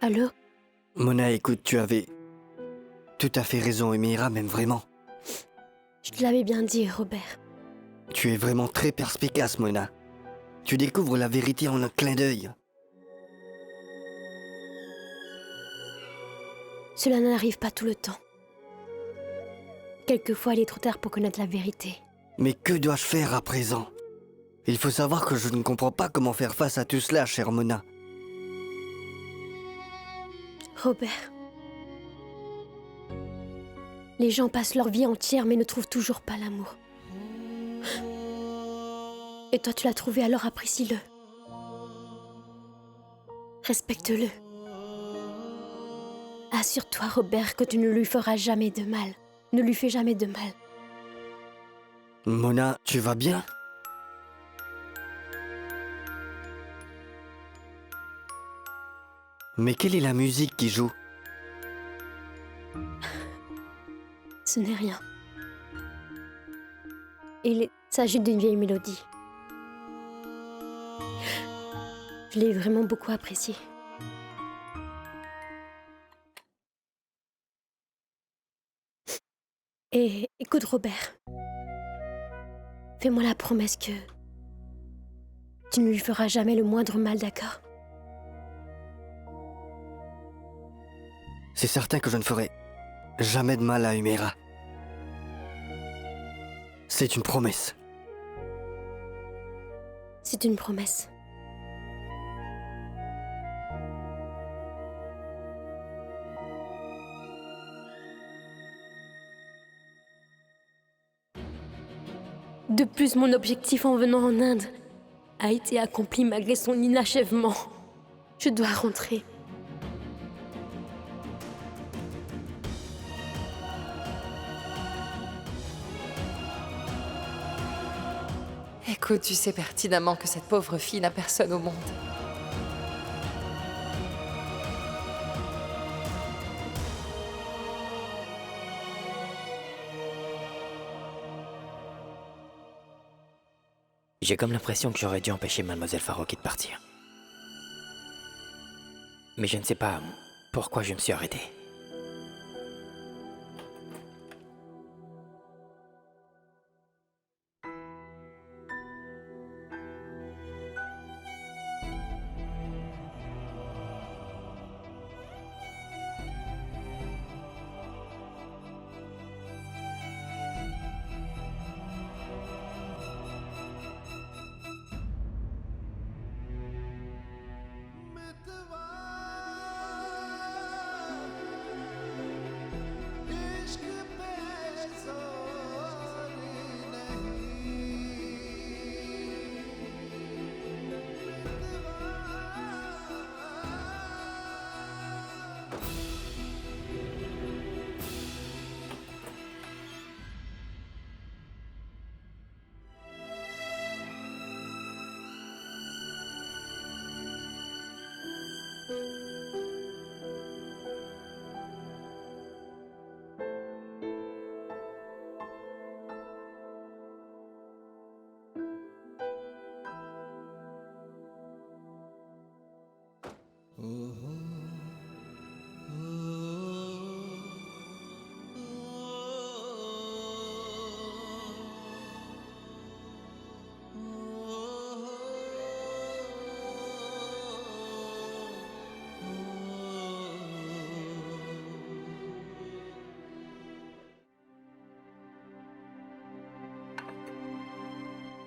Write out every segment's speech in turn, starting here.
Allô? Mona, écoute, tu avais tout à fait raison, Emira, même vraiment. Je te l'avais bien dit, Robert. Tu es vraiment très perspicace, Mona. Tu découvres la vérité en un clin d'œil. Cela n'arrive pas tout le temps. Quelquefois, il est trop tard pour connaître la vérité. Mais que dois-je faire à présent? Il faut savoir que je ne comprends pas comment faire face à tout cela, chère Mona. Robert, les gens passent leur vie entière mais ne trouvent toujours pas l'amour. Et toi, tu l'as trouvé, alors apprécie-le. Respecte-le. Assure-toi, Robert, que tu ne lui feras jamais de mal. Ne lui fais jamais de mal. Mona, tu vas bien? Mais quelle est la musique qui joue? Ce n'est rien. Il s'agit d'une vieille mélodie. Je l'ai vraiment beaucoup appréciée. Et écoute, Robert. Fais-moi la promesse que tu ne lui feras jamais le moindre mal, d'accord? C'est certain que je ne ferai jamais de mal à Emira. C'est une promesse. C'est une promesse. De plus, mon objectif en venant en Inde a été accompli malgré son inachèvement. Je dois rentrer. Écoute, tu sais pertinemment que cette pauvre fille n'a personne au monde. J'ai comme l'impression que j'aurais dû empêcher Mademoiselle Farouki de partir. Mais je ne sais pas pourquoi je me suis arrêté.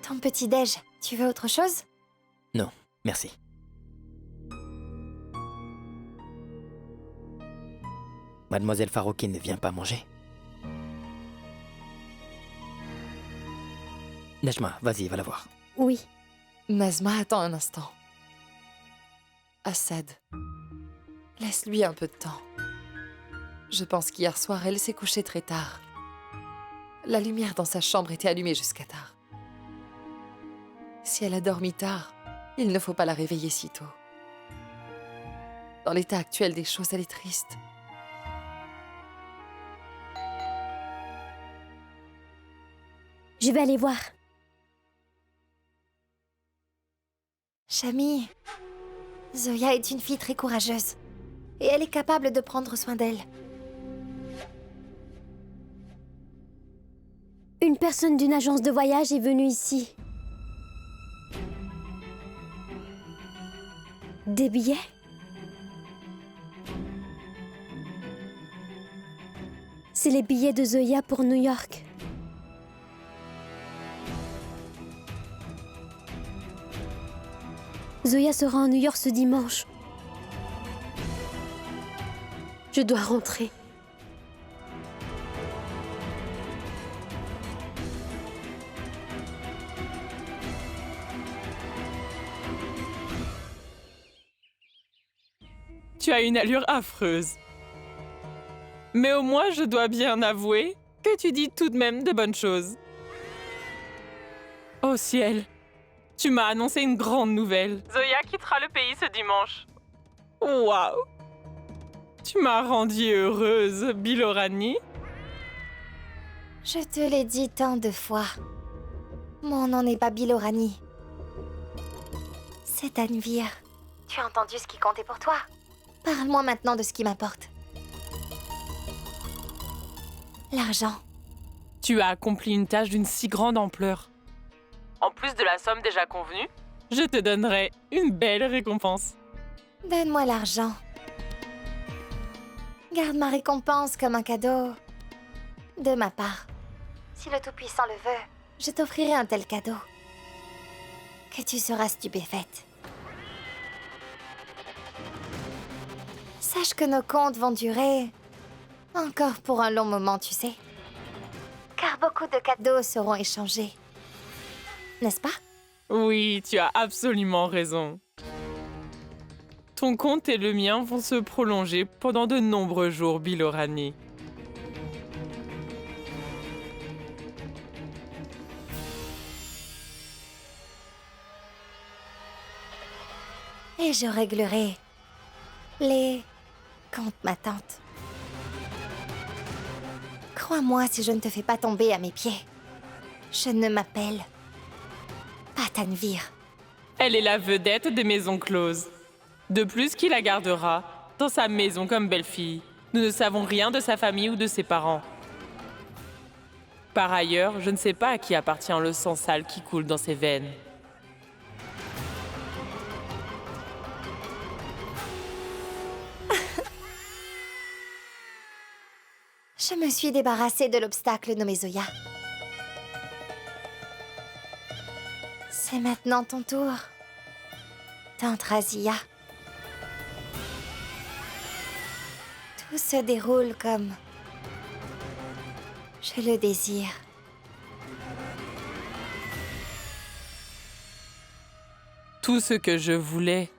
Ton petit-déj, tu veux autre chose? Non, merci. Mademoiselle Farouki ne vient pas manger? Najma, vas-y, va la voir. Oui. Nazma, attends un instant. Assad, laisse-lui un peu de temps. Je pense qu'hier soir, elle s'est couchée très tard. La lumière dans sa chambre était allumée jusqu'à tard. Si elle a dormi tard, il ne faut pas la réveiller si tôt. Dans l'état actuel des choses, elle est triste. Je vais aller voir. Chami, Zoya est une fille très courageuse. Et elle est capable de prendre soin d'elle. Une personne d'une agence de voyage est venue ici. Des billets? C'est les billets de Zoya pour New York. Zoya sera à New York ce dimanche. Je dois rentrer. Tu as une allure affreuse. Mais au moins, je dois bien avouer que tu dis tout de même de bonnes choses. Oh ciel, tu m'as annoncé une grande nouvelle. Zoya quittera le pays ce dimanche. Waouh! Tu m'as rendue heureuse, Bilorani. Je te l'ai dit tant de fois. Mon nom n'est pas Bilorani. C'est Tanvir. Tu as entendu ce qui comptait pour toi? Parle-moi maintenant de ce qui m'importe. L'argent. Tu as accompli une tâche d'une si grande ampleur. En plus de la somme déjà convenue, je te donnerai une belle récompense. Donne-moi l'argent. Garde ma récompense comme un cadeau. De ma part. Si le Tout-Puissant le veut, je t'offrirai un tel cadeau. Que tu seras stupéfaite. Sache que nos comptes vont durer encore pour un long moment, tu sais. Car beaucoup de cadeaux seront échangés. N'est-ce pas? Oui, tu as absolument raison. Ton compte et le mien vont se prolonger pendant de nombreux jours, Bilorani. Et je réglerai les comptes, ma tante. Crois-moi si je ne te fais pas tomber à mes pieds. Je ne m'appelle pas Tanvir. Elle est la vedette des maisons closes. De plus, qui la gardera dans sa maison comme belle-fille? Nous ne savons rien de sa famille ou de ses parents. Par ailleurs, je ne sais pas à qui appartient le sang sale qui coule dans ses veines. Je me suis débarrassée de l'obstacle nommé Zoya. C'est maintenant ton tour, Tante Razia. Tout se déroule comme je le désire. Tout ce que je voulais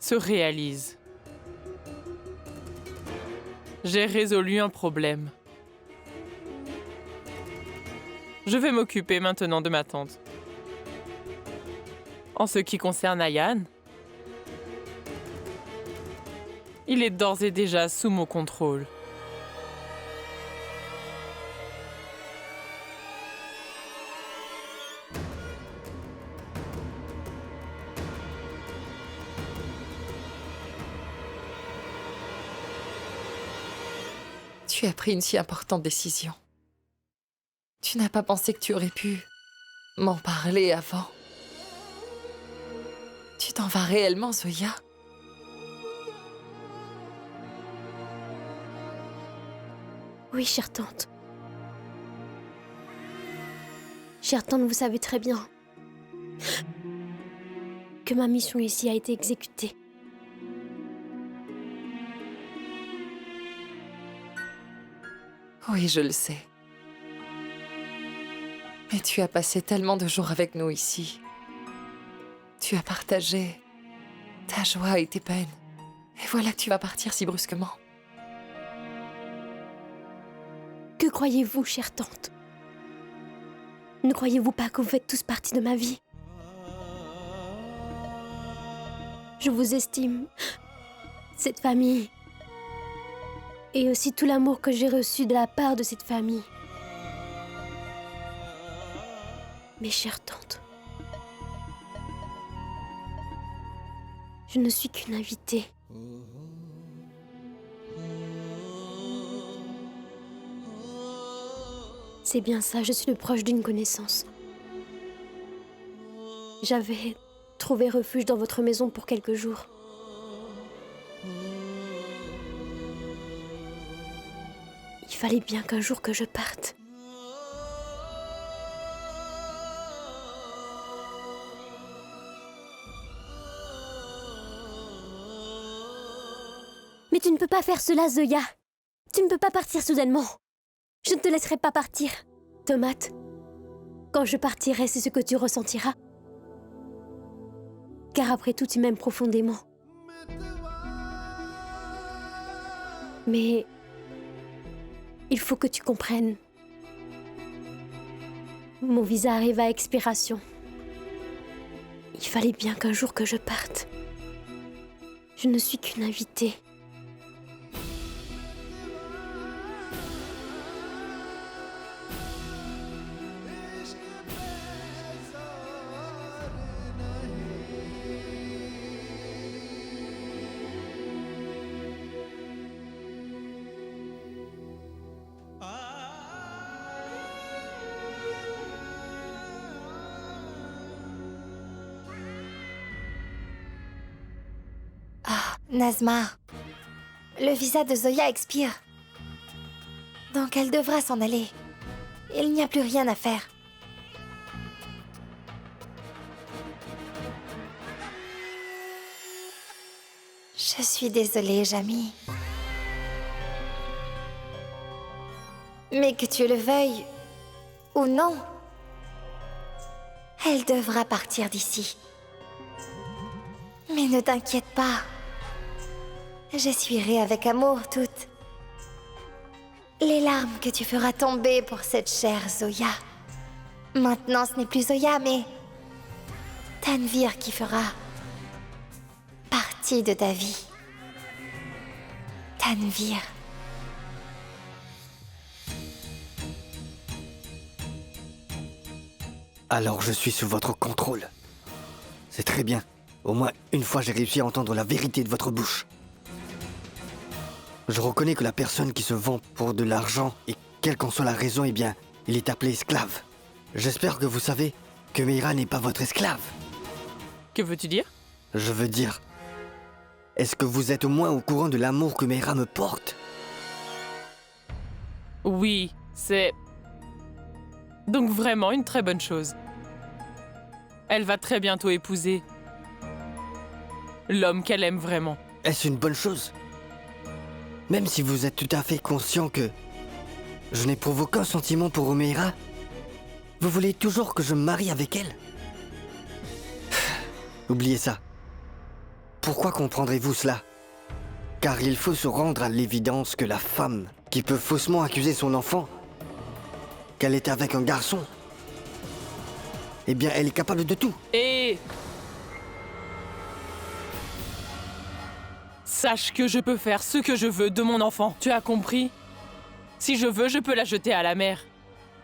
se réalise. J'ai résolu un problème. Je vais m'occuper maintenant de ma tante. En ce qui concerne Ayan, il est d'ores et déjà sous mon contrôle. Tu as pris une si importante décision. Tu n'as pas pensé que tu aurais pu m'en parler avant. Tu t'en vas réellement, Zoya? Oui, chère tante. Chère tante, vous savez très bien que ma mission ici a été exécutée. Oui, je le sais. Mais tu as passé tellement de jours avec nous ici. Tu as partagé ta joie et tes peines. Et voilà que tu vas partir si brusquement. Que croyez-vous, chère tante? Ne croyez-vous pas que vous faites tous partie de ma vie? Je vous estime, cette famille, et aussi tout l'amour que j'ai reçu de la part de cette famille. Mes chères tantes, je ne suis qu'une invitée. C'est bien ça, je suis le proche d'une connaissance. J'avais trouvé refuge dans votre maison pour quelques jours. Il fallait bien qu'un jour que je parte. Mais tu ne peux pas faire cela, Zoya. Tu ne peux pas partir soudainement. Je ne te laisserai pas partir. Tomate, quand je partirai, c'est ce que tu ressentiras. Car après tout, tu m'aimes profondément. Mais il faut que tu comprennes. Mon visa arrive à expiration. Il fallait bien qu'un jour que je parte. Je ne suis qu'une invitée. Nazma, le visa de Zoya expire. Donc elle devra s'en aller. Il n'y a plus rien à faire. Je suis désolée, Jamy. Mais que tu le veuilles ou non, elle devra partir d'ici. Mais ne t'inquiète pas. J'essuierai avec amour toutes les larmes que tu feras tomber pour cette chère Zoya. Maintenant, ce n'est plus Zoya, mais Tanvir qui fera partie de ta vie. Tanvir. Alors je suis sous votre contrôle. C'est très bien. Au moins, une fois, j'ai réussi à entendre la vérité de votre bouche. Je reconnais que la personne qui se vend pour de l'argent, et quelle qu'en soit la raison, eh bien, il est appelé esclave. J'espère que vous savez que Meira n'est pas votre esclave. Que veux-tu dire? Je veux dire, est-ce que vous êtes au moins au courant de l'amour que Meira me porte? Oui, c'est donc vraiment une très bonne chose. Elle va très bientôt épouser l'homme qu'elle aime vraiment. Est-ce une bonne chose? Même si vous êtes tout à fait conscient que je n'éprouve aucun sentiment pour Meira, vous voulez toujours que je me marie avec elle? Oubliez ça. Pourquoi comprendrez-vous cela? Car il faut se rendre à l'évidence que la femme qui peut faussement accuser son enfant qu'elle est avec un garçon, eh bien, elle est capable de tout. Et sache que je peux faire ce que je veux de mon enfant. Tu as compris? Si je veux, je peux la jeter à la mer.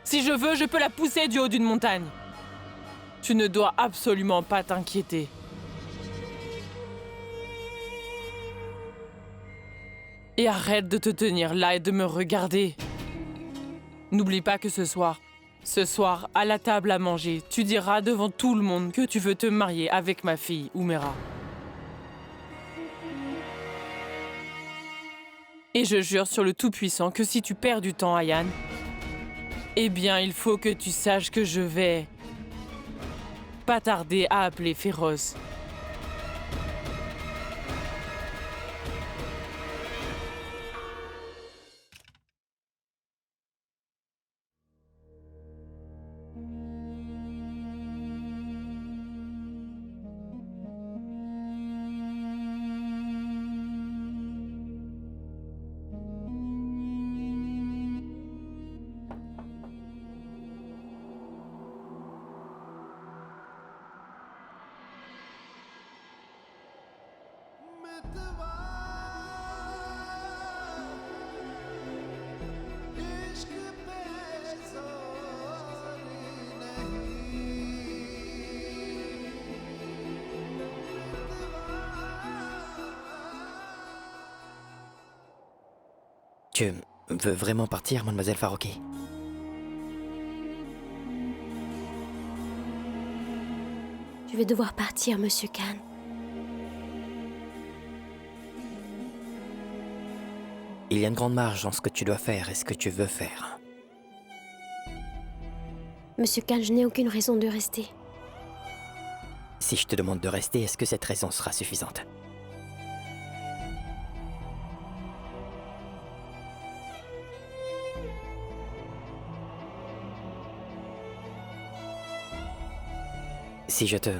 Si je veux, je peux la pousser du haut d'une montagne. Tu ne dois absolument pas t'inquiéter. Et arrête de te tenir là et de me regarder. N'oublie pas que ce soir, à la table à manger, tu diras devant tout le monde que tu veux te marier avec ma fille, Umera. Et je jure sur le Tout-Puissant que si tu perds du temps, Ayane, eh bien, il faut que tu saches que je vais pas tarder à appeler Féroce. Tu veux vraiment partir, mademoiselle Faroki? Je vais devoir partir, Monsieur Khan. Il y a une grande marge dans ce que tu dois faire et ce que tu veux faire. Monsieur Khan, je n'ai aucune raison de rester. Si je te demande de rester, est-ce que cette raison sera suffisante? Si je te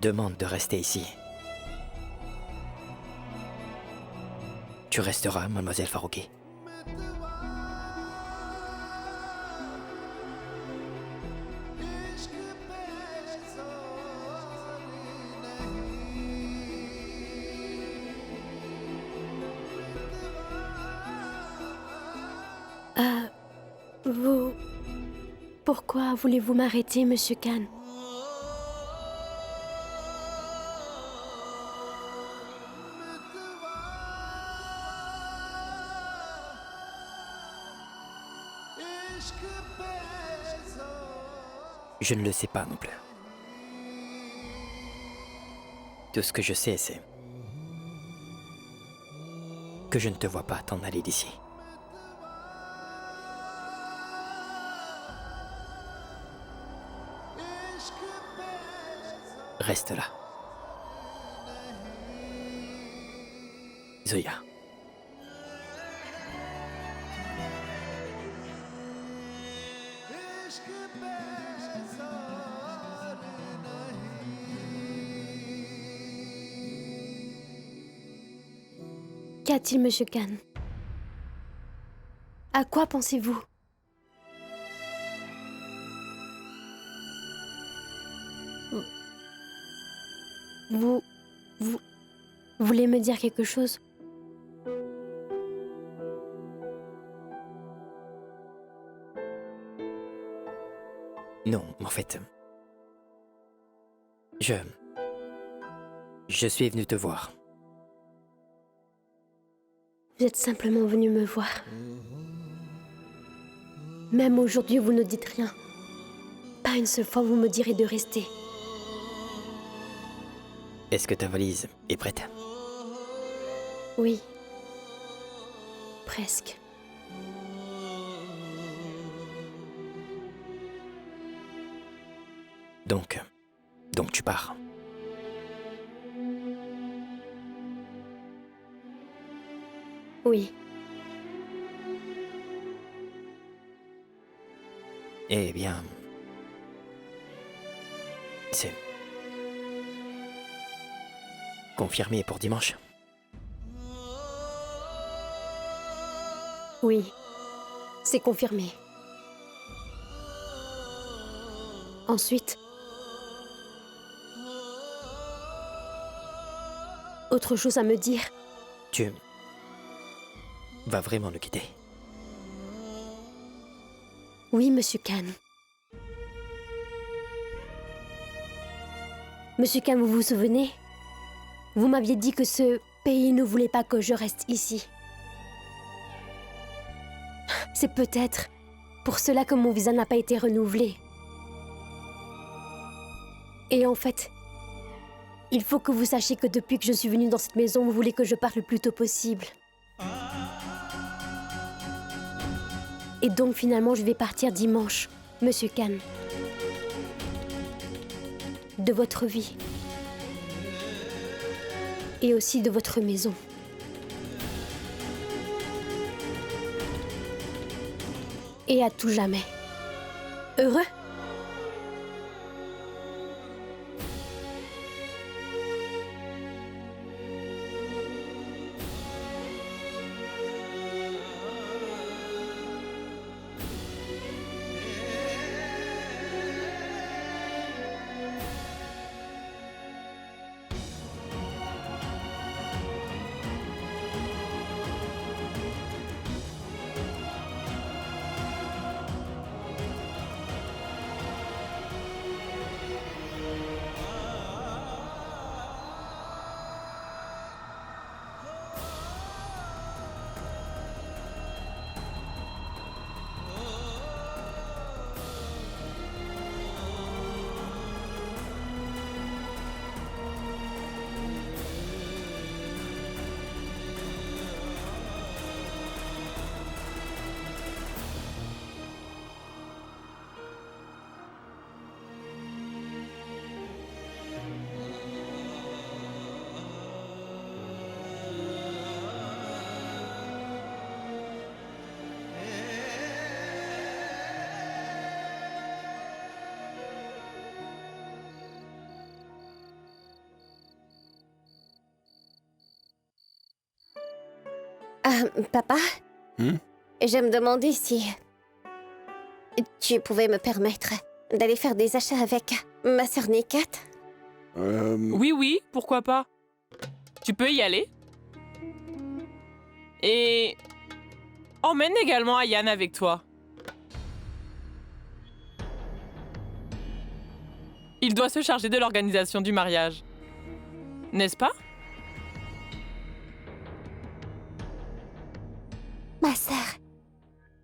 demande de rester ici, tu resteras, mademoiselle Faroki. Vous... Pourquoi voulez-vous m'arrêter, Monsieur Khan? Je ne le sais pas non plus. Tout ce que je sais, c'est que je ne te vois pas t'en aller d'ici. Reste là. Zoya. Qu'y a-t-il, Monsieur Khan? À quoi pensez-vous? Vous voulez me dire quelque chose? Non, en fait... Je suis venu te voir. Vous êtes simplement venu me voir. Même aujourd'hui, vous ne dites rien. Pas une seule fois, vous me direz de rester. Est-ce que ta valise est prête? Oui. Presque. Donc tu pars. Oui. Eh bien... C'est... confirmé pour dimanche? Oui. C'est confirmé. Ensuite... Autre chose à me dire? Tu... vas vraiment nous quitter? Oui, Monsieur Khan. Monsieur Khan, vous vous souvenez? Vous m'aviez dit que ce pays ne voulait pas que je reste ici. C'est peut-être pour cela que mon visa n'a pas été renouvelé. Et en fait, il faut que vous sachiez que depuis que je suis venue dans cette maison, vous voulez que je parte le plus tôt possible. Et donc finalement, je vais partir dimanche, Monsieur Khan. De votre vie. Et aussi de votre maison. Et à tout jamais. Heureux ? Papa, Hmm? je me demandais si tu pouvais me permettre d'aller faire des achats avec ma sœur Nikat. Oui, pourquoi pas. Tu peux y aller. Et emmène également Ayane avec toi. Il doit se charger de l'organisation du mariage. N'est-ce pas? Ma sœur,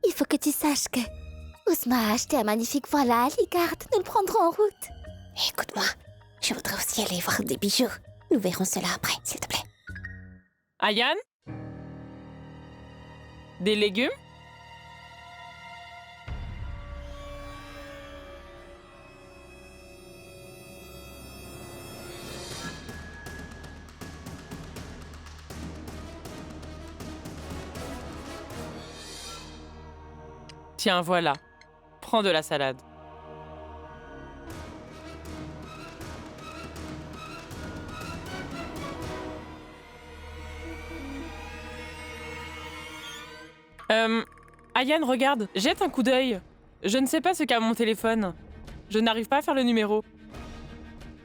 il faut que tu saches que Ousma a acheté un magnifique voile à Aligarde. Nous le prendrons en route. Écoute-moi, je voudrais aussi aller voir des bijoux. Nous verrons cela après, s'il te plaît. Ayane? Des légumes? Tiens, voilà. Prends de la salade. Ayane, regarde, jette un coup d'œil. Je ne sais pas ce qu'a mon téléphone. Je n'arrive pas à faire le numéro.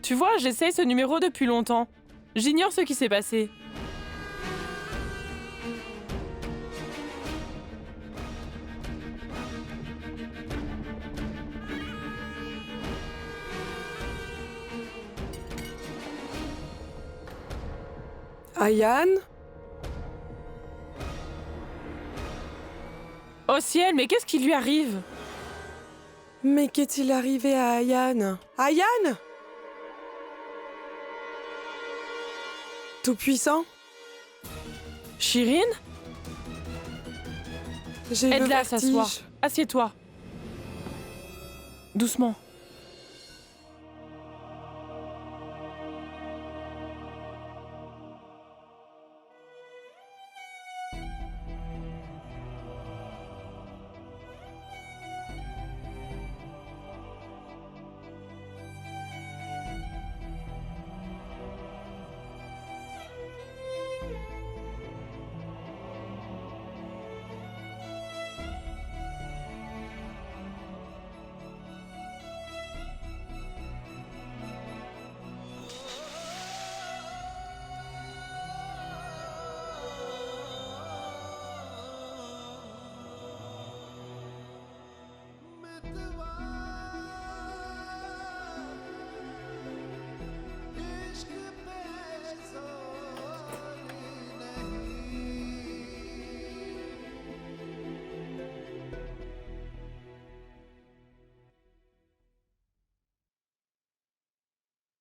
Tu vois, j'essaye ce numéro depuis longtemps. J'ignore ce qui s'est passé. Ayane? Oh ciel, mais qu'est-ce qui lui arrive? Mais qu'est-il arrivé à Ayane? Ayane? Tout-puissant? Shirin? J'ai le Aide-la à vertige. s'asseoir. Assieds-toi. Doucement.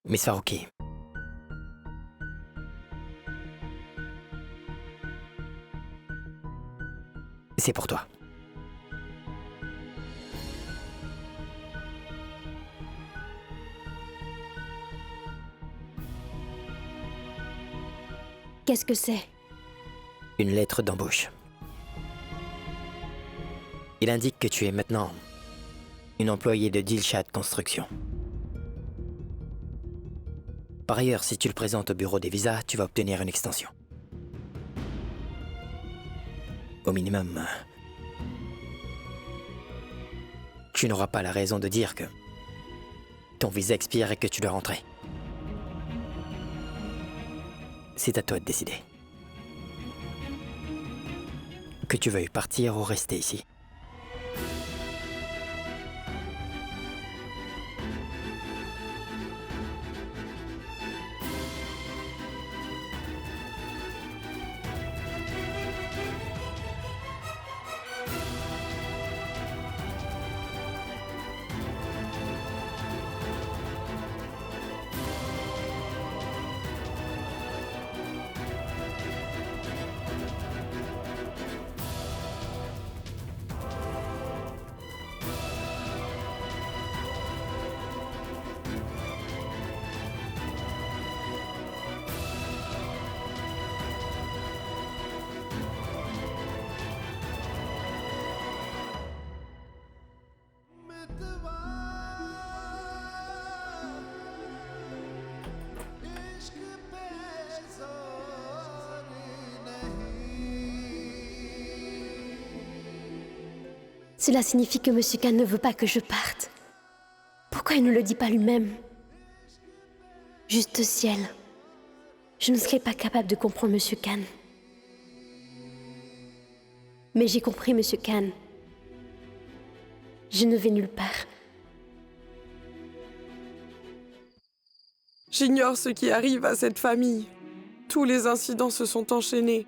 Miss Farouki. C'est pour toi. Qu'est-ce que c'est? Une lettre d'embauche. Il indique que tu es maintenant une employée de Dilshad Construction. Par ailleurs, si tu le présentes au bureau des visas, tu vas obtenir une extension. Au minimum, tu n'auras pas la raison de dire que ton visa expire et que tu dois rentrer. C'est à toi de décider. Que tu veuilles partir ou rester ici. Cela signifie que Monsieur Khan ne veut pas que je parte. Pourquoi il ne le dit pas lui-même? Juste ciel. Je ne serais pas capable de comprendre Monsieur Khan. Mais j'ai compris, Monsieur Khan. Je ne vais nulle part. J'ignore ce qui arrive à cette famille. Tous les incidents se sont enchaînés.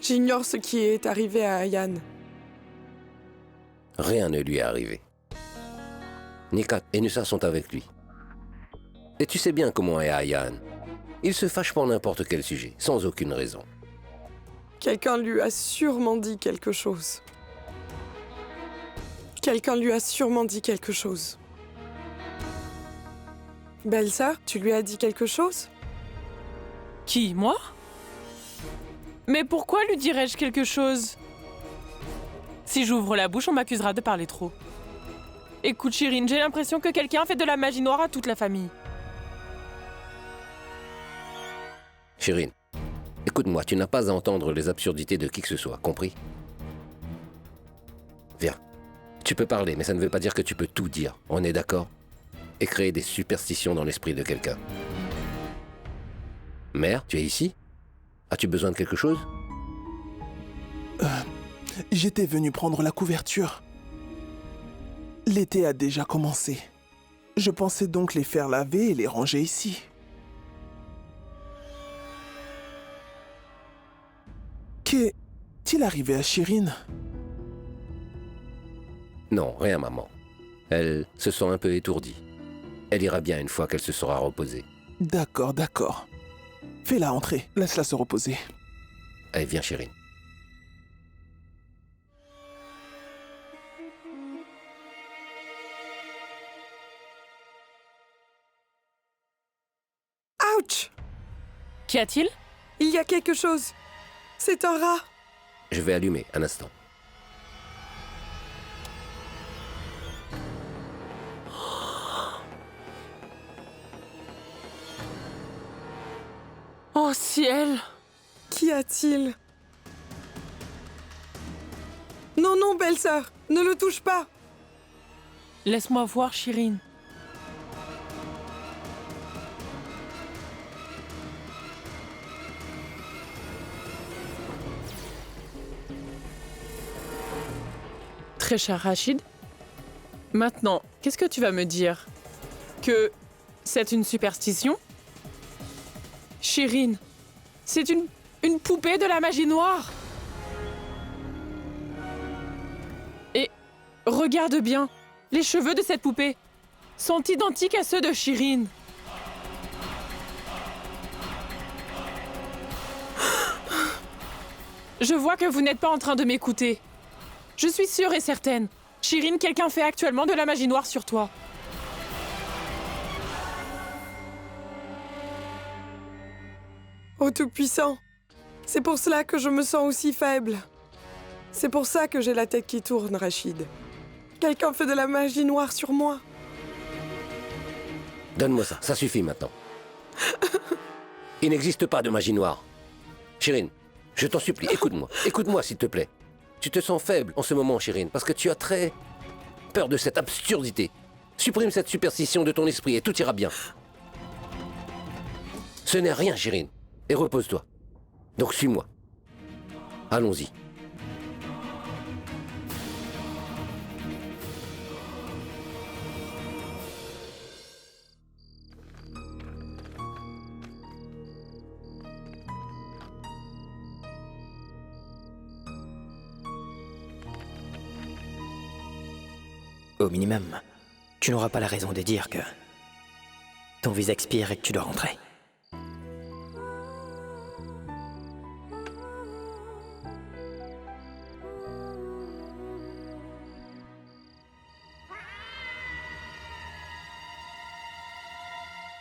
J'ignore ce qui est arrivé à Ayan. Rien ne lui est arrivé. Nikat et Nusa sont avec lui. Et tu sais bien comment est Ayan. Il se fâche pour n'importe quel sujet, sans aucune raison. Quelqu'un lui a sûrement dit quelque chose. Quelqu'un lui a sûrement dit quelque chose. Belle-sœur, tu lui as dit quelque chose? Qui, moi? Mais pourquoi lui dirais-je quelque chose? Si j'ouvre la bouche, on m'accusera de parler trop. Écoute, Shirin, j'ai l'impression que quelqu'un fait de la magie noire à toute la famille. Shirin, écoute-moi, tu n'as pas à entendre les absurdités de qui que ce soit, compris? Viens. Tu peux parler, mais ça ne veut pas dire que tu peux tout dire. On est d'accord? Et créer des superstitions dans l'esprit de quelqu'un. Mère, tu es ici? As-tu besoin de quelque chose? J'étais venu prendre la couverture. L'été a déjà commencé. Je pensais donc les faire laver et les ranger ici. Qu'est-il arrivé à Shirin? Non, rien, maman. Elle se sent un peu étourdie. Elle ira bien une fois qu'elle se sera reposée. D'accord, d'accord. Fais-la entrer, laisse-la se reposer. Allez, viens, Shirin. Ouch! Qu'y a-t-il? Il y a quelque chose. C'est un rat. Je vais allumer, un instant. Oh ciel! Qu'y a-t-il? Non, non, belle-sœur, ne le touche pas. Laisse-moi voir, Shirin. Très cher Rachid, maintenant, qu'est-ce que tu vas me dire? Que c'est une superstition? Shirin, c'est une poupée de la magie noire. Et regarde bien, les cheveux de cette poupée sont identiques à ceux de Shirin. Je vois que vous n'êtes pas en train de m'écouter. Je suis sûre et certaine. Shirin, quelqu'un fait actuellement de la magie noire sur toi. Ô Tout-Puissant, c'est pour cela que je me sens aussi faible. C'est pour ça que j'ai la tête qui tourne, Rachid. Quelqu'un fait de la magie noire sur moi. Donne-moi ça, ça suffit maintenant. Il n'existe pas de magie noire. Shirin, je t'en supplie, écoute-moi. Écoute-moi, s'il te plaît. Tu te sens faible en ce moment, Shirin, parce que tu as très peur de cette absurdité. Supprime cette superstition de ton esprit et tout ira bien. Ce n'est rien, Shirin. Et repose-toi. Donc suis-moi. Allons-y. Au minimum, tu n'auras pas la raison de dire que ton visa expire et que tu dois rentrer.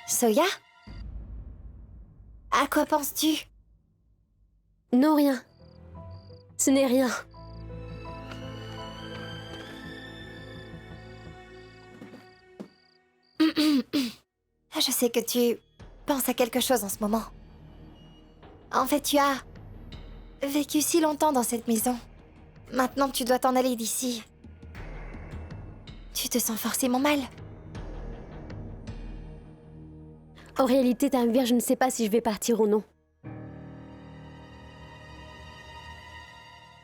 Soya? À quoi penses-tu? Non, rien. Ce n'est rien. Je sais que tu penses à quelque chose en ce moment. En fait, tu as vécu si longtemps dans cette maison. Maintenant, tu dois t'en aller d'ici. Tu te sens forcément mal. En réalité, Tanvir, je ne sais pas si je vais partir ou non.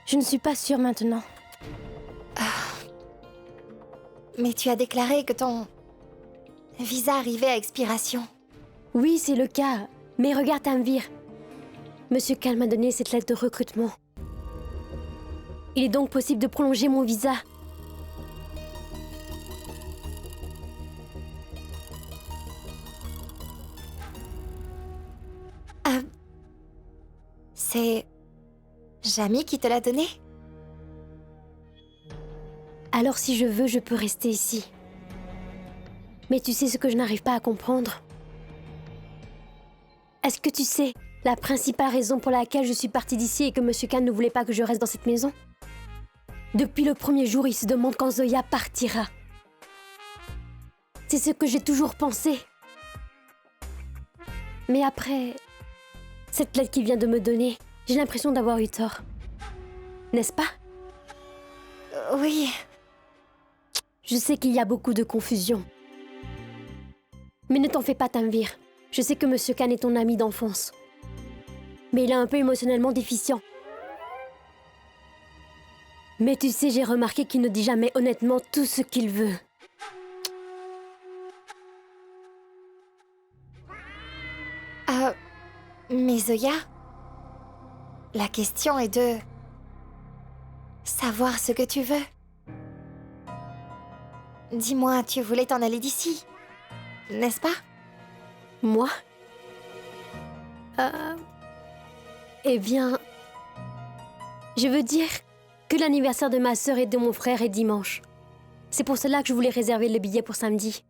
Je ne suis pas sûre maintenant. Mais tu as déclaré que ton visa arrivait à expiration. Oui, c'est le cas. Mais regarde, Tanvir. Monsieur Khan m'a donné cette lettre de recrutement. Il est donc possible de prolonger mon visa. C'est Jamie qui te l'a donné? Alors si je veux, je peux rester ici. Mais tu sais ce que je n'arrive pas à comprendre? Est-ce que tu sais la principale raison pour laquelle je suis partie d'ici et que Monsieur Khan ne voulait pas que je reste dans cette maison? Depuis le premier jour, il se demande quand Zoya partira. C'est ce que j'ai toujours pensé. Mais après, cette lettre qu'il vient de me donner, j'ai l'impression d'avoir eu tort. N'est-ce pas? Oui. Je sais qu'il y a beaucoup de confusion. Mais ne t'en fais pas, Tanvir. Je sais que Monsieur Khan est ton ami d'enfance. Mais il est un peu émotionnellement déficient. Mais tu sais, j'ai remarqué qu'il ne dit jamais honnêtement tout ce qu'il veut. Mais Zoya, la question est de savoir ce que tu veux. Dis-moi, tu voulais t'en aller d'ici, n'est-ce pas? Moi? Eh bien... Je veux dire que l'anniversaire de ma sœur et de mon frère est dimanche. C'est pour cela que je voulais réserver le billet pour samedi.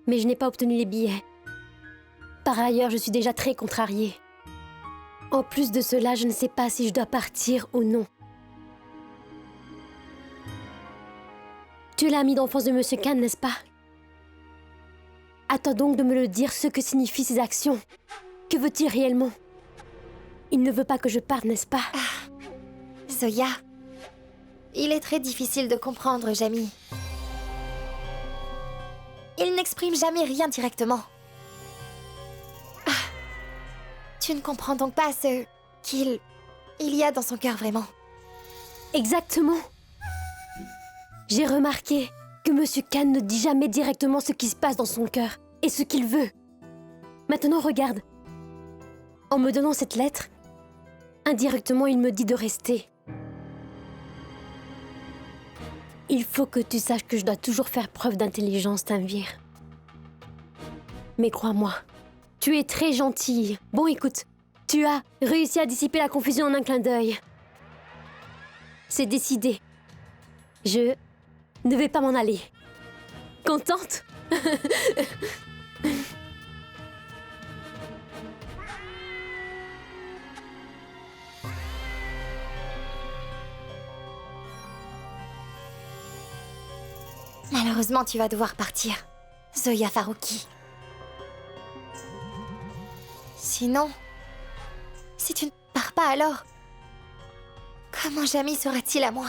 Mais je n'ai pas obtenu les billets. Par ailleurs, je suis déjà très contrariée. En plus de cela, je ne sais pas si je dois partir ou non. Tu es l'ami d'enfance de Monsieur Khan, n'est-ce pas? Attends donc de me le dire ce que signifient ces actions. Que veut-il réellement? Il ne veut pas que je parte, n'est-ce pas? Zoya, il est très difficile de comprendre Jamie. Il n'exprime jamais rien directement. Tu ne comprends donc pas ce qu'il y a dans son cœur vraiment. Exactement. J'ai remarqué que Monsieur Khan ne dit jamais directement ce qui se passe dans son cœur et ce qu'il veut. Maintenant, regarde. En me donnant cette lettre, indirectement, il me dit de rester. Il faut que tu saches que je dois toujours faire preuve d'intelligence, Tanvir. Mais crois-moi, tu es très gentille. Bon, écoute, tu as réussi à dissiper la confusion en un clin d'œil. C'est décidé. Je ne vais pas m'en aller. Contente? Malheureusement, tu vas devoir partir, Zoya Farouki. Sinon, si tu ne pars pas alors, comment Jamie sera-t-il à moi?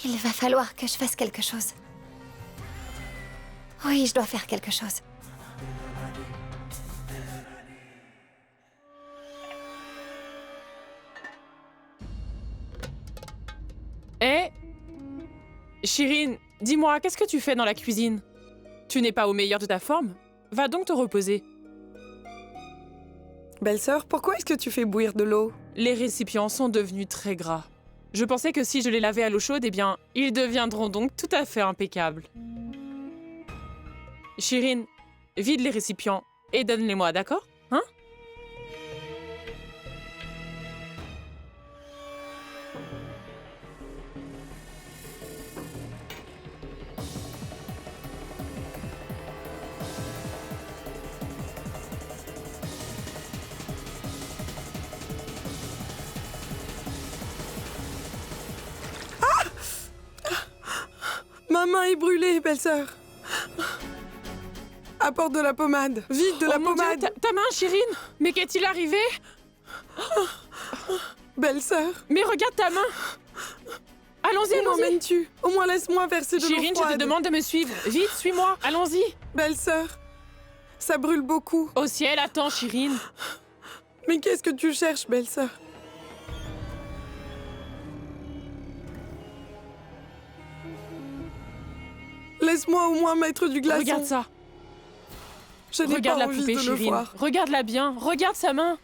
Il va falloir que je fasse quelque chose. Oui, je dois faire quelque chose. Eh Shirin, dis-moi, qu'est-ce que tu fais dans la cuisine? Tu n'es pas au meilleur de ta forme? Va donc te reposer. Belle-sœur, pourquoi est-ce que tu fais bouillir de l'eau? Les récipients sont devenus très gras. Je pensais que si je les lavais à l'eau chaude, eh bien, ils deviendront donc tout à fait impeccables. Shirin, vide les récipients et donne-les-moi, d'accord? Hein? Ma main est brûlée, belle-sœur. Apporte de la pommade. Vite, de la mon Dieu, pommade. ta main, Shirin! Mais qu'est-il arrivé? Belle-sœur. Mais regarde ta main! Allons-y, Où allons-y. m'emmènes-tu? Au moins laisse-moi verser de l'eau Chirine, je froide. te demande de me suivre. Vite, suis-moi. Allons-y. Belle-sœur, ça brûle beaucoup. Au ciel, attends, Chirine. Mais qu'est-ce que tu cherches, belle-sœur? Laisse-moi au moins mettre du glaçon. Regarde ça. Je n'ai Regarde pas la envie poupée, de le Chirine. voir. Regarde-la bien. Regarde sa main.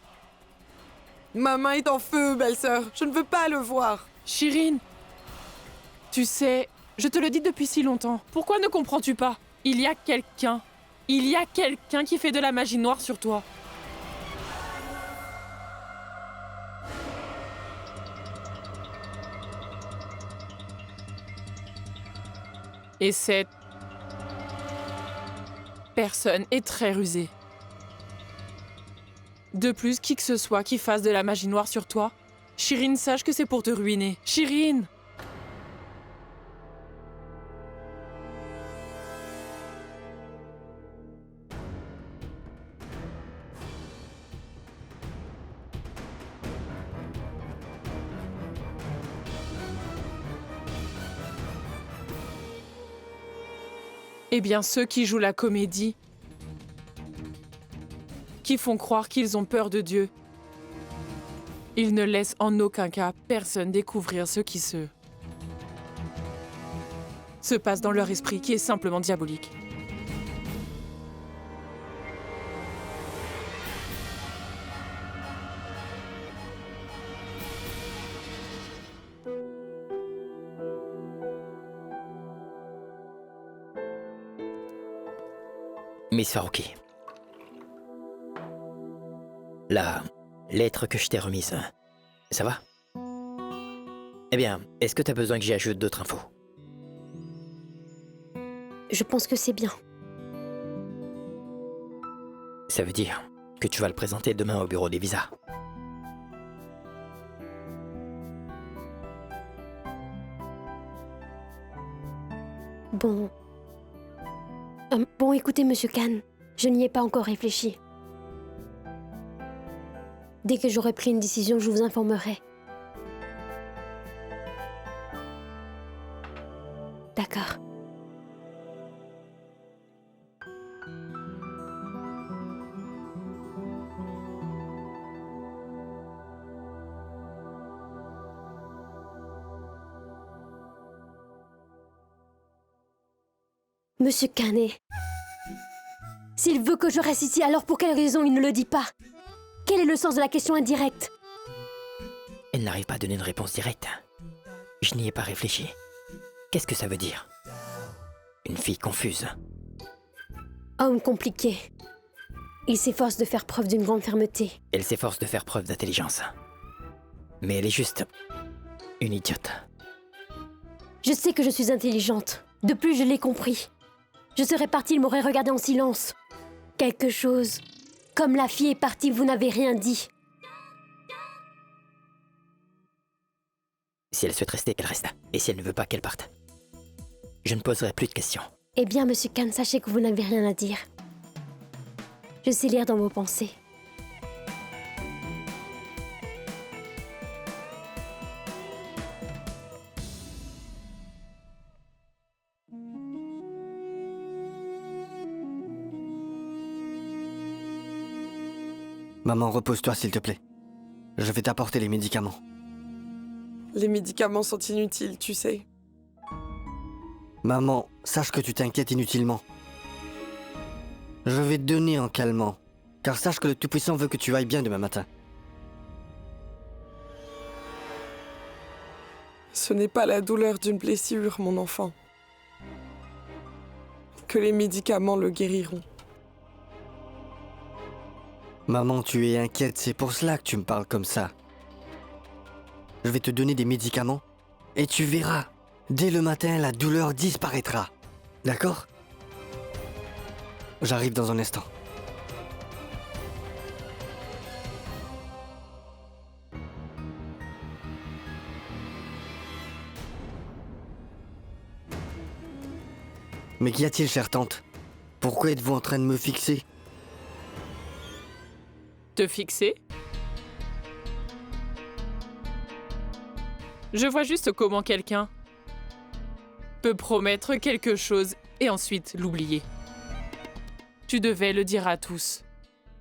Ma main est en feu, belle-sœur. Je ne veux pas le voir. Chirine. Tu sais, je te le dis depuis si longtemps. Pourquoi ne comprends-tu pas? Il y a quelqu'un. Il y a quelqu'un qui fait de la magie noire sur toi. Et cette personne est très rusée. De plus, qui que ce soit qui fasse de la magie noire sur toi, Chirine, sache que c'est pour te ruiner. Chirine! Eh bien, ceux qui jouent la comédie, qui font croire qu'ils ont peur de Dieu, ils ne laissent en aucun cas personne découvrir ce qui se passe dans leur esprit, qui est simplement diabolique. Miss Farouki. La lettre que je t'ai remise, ça va? Eh bien, est-ce que t'as besoin que j'y ajoute d'autres infos? Je pense que c'est bien. Ça veut dire que tu vas le présenter demain au bureau des visas. Bon. Bon, écoutez, Monsieur Khan, je n'y ai pas encore réfléchi. Dès que j'aurai pris une décision, je vous informerai. D'accord. Monsieur Canet, s'il veut que je reste ici, alors pour quelle raison il ne le dit pas? Quel est le sens de la question indirecte? Elle n'arrive pas à donner une réponse directe. Je n'y ai pas réfléchi. Qu'est-ce que ça veut dire? Une fille confuse. Homme compliqué. Il s'efforce de faire preuve d'une grande fermeté. Elle s'efforce de faire preuve d'intelligence. Mais elle est juste une idiote. Je sais que je suis intelligente. De plus, je l'ai compris. Je serais partie, il m'aurait regardé en silence. Quelque chose. Comme la fille est partie, vous n'avez rien dit. Si elle souhaite rester, qu'elle reste. Et si elle ne veut pas, qu'elle parte. Je ne poserai plus de questions. Eh bien, Monsieur Khan, sachez que vous n'avez rien à dire. Je sais lire dans vos pensées. Maman, repose-toi s'il te plaît. Je vais t'apporter les médicaments. Les médicaments sont inutiles, tu sais. Maman, sache que tu t'inquiètes inutilement. Je vais te donner en calmant, car sache que le Tout-Puissant veut que tu ailles bien demain matin. Ce n'est pas la douleur d'une blessure, mon enfant. Que les médicaments le guériront. Maman, tu es inquiète, c'est pour cela que tu me parles comme ça. Je vais te donner des médicaments et tu verras, dès le matin, la douleur disparaîtra. D'accord? J'arrive dans un instant. Mais qu'y a-t-il, chère tante? Pourquoi êtes-vous en train de me fixer? Te fixer? Je vois juste comment quelqu'un peut promettre quelque chose et ensuite l'oublier. Tu devais le dire à tous.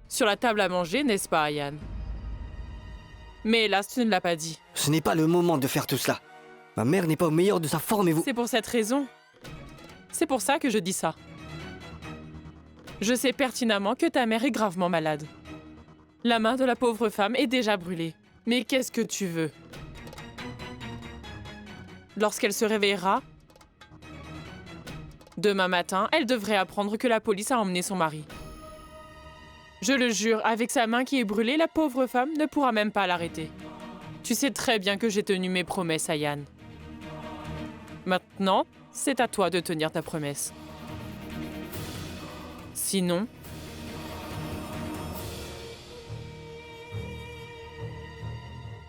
Sur la table à manger, n'est-ce pas, Ayan? Mais hélas, tu ne l'as pas dit. Ce n'est pas le moment de faire tout cela. Ma mère n'est pas au meilleur de sa forme et vous... C'est pour cette raison. C'est pour ça que je dis ça. Je sais pertinemment que ta mère est gravement malade. La main de la pauvre femme est déjà brûlée. Mais qu'est-ce que tu veux? Lorsqu'elle se réveillera, demain matin, elle devrait apprendre que la police a emmené son mari. Je le jure, avec sa main qui est brûlée, la pauvre femme ne pourra même pas l'arrêter. Tu sais très bien que j'ai tenu mes promesses, Ayan. Maintenant, c'est à toi de tenir ta promesse. Sinon...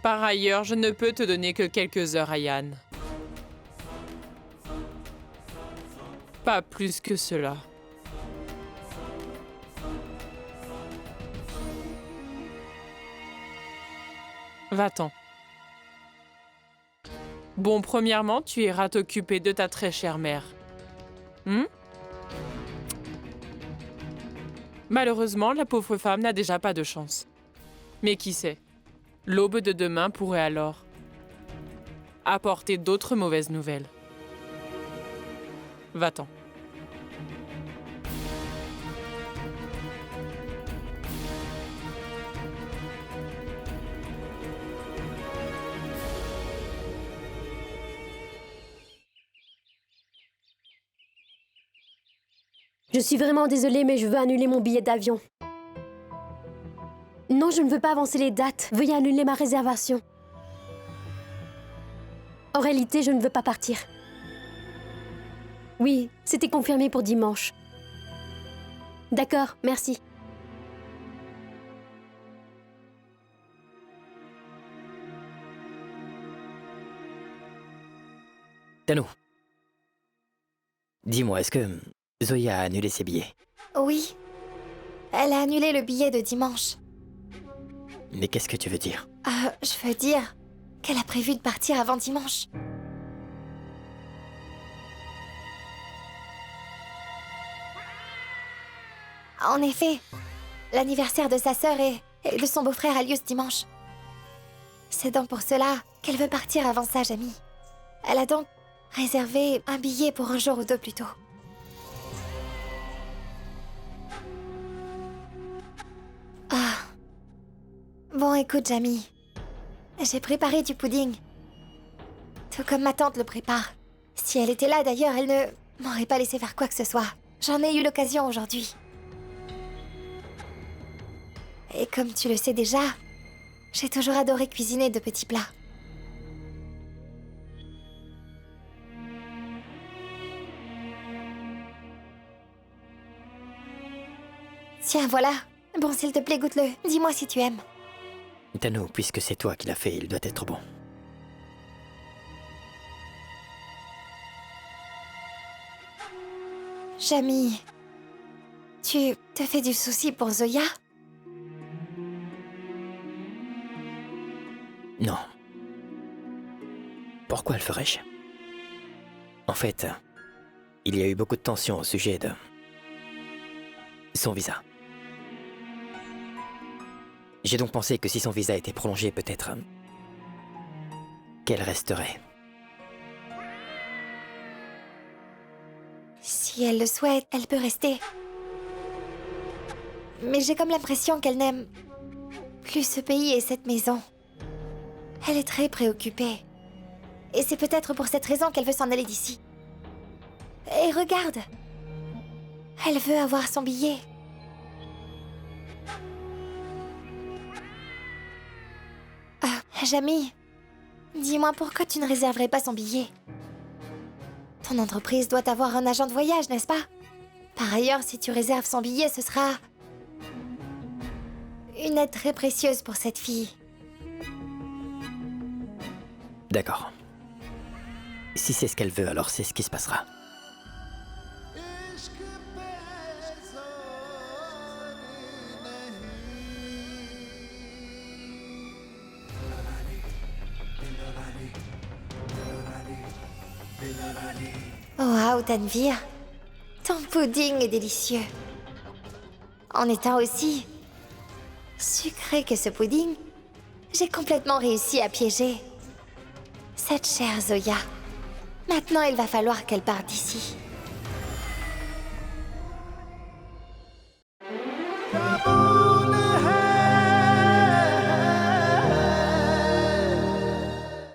Par ailleurs, je ne peux te donner que quelques heures, Ayan. Pas plus que cela. Va-t'en. Bon, premièrement, tu iras t'occuper de ta très chère mère. Malheureusement, la pauvre femme n'a déjà pas de chance. Mais qui sait? L'aube de demain pourrait alors apporter d'autres mauvaises nouvelles. Va-t'en. Je suis vraiment désolée, mais je veux annuler mon billet d'avion. Non, je ne veux pas avancer les dates. Veuillez annuler ma réservation. En réalité, je ne veux pas partir. Oui, c'était confirmé pour dimanche. D'accord, merci. Tano, dis-moi, est-ce que Zoya a annulé ses billets? Oui. Elle a annulé le billet de dimanche. Mais qu'est-ce que tu veux dire? Je veux dire qu'elle a prévu de partir avant dimanche. En effet, l'anniversaire de sa sœur et de son beau-frère a lieu ce dimanche. C'est donc pour cela qu'elle veut partir avant ça, Jamie. Elle a donc réservé un billet pour un jour ou deux plus tôt. Ah. Bon, écoute, Jamie. J'ai préparé du pudding. Tout comme ma tante le prépare. Si elle était là, d'ailleurs, elle ne m'aurait pas laissé faire quoi que ce soit. J'en ai eu l'occasion aujourd'hui. Et comme tu le sais déjà, j'ai toujours adoré cuisiner de petits plats. Tiens, voilà. Bon, s'il te plaît, goûte-le. Dis-moi si tu aimes. Tano, puisque c'est toi qui l'as fait, il doit être bon. Jamie, tu te fais du souci pour Zoya? Non. Pourquoi le ferais-je? En fait, il y a eu beaucoup de tensions au sujet de son visa. J'ai donc pensé que si son visa était prolongé, peut-être qu'elle resterait. Si elle le souhaite, elle peut rester. Mais j'ai comme l'impression qu'elle n'aime plus ce pays et cette maison. Elle est très préoccupée. Et c'est peut-être pour cette raison qu'elle veut s'en aller d'ici. Et regarde! Elle veut avoir son billet. Jamie, dis-moi pourquoi tu ne réserverais pas son billet? Ton entreprise doit avoir un agent de voyage, n'est-ce pas? Par ailleurs, si tu réserves son billet, ce sera une aide très précieuse pour cette fille. D'accord. Si c'est ce qu'elle veut, alors c'est ce qui se passera. Waouh, Tanvir, ton pudding est délicieux. En étant aussi sucré que ce pudding, j'ai complètement réussi à piéger cette chère Zoya. Maintenant, il va falloir qu'elle parte d'ici.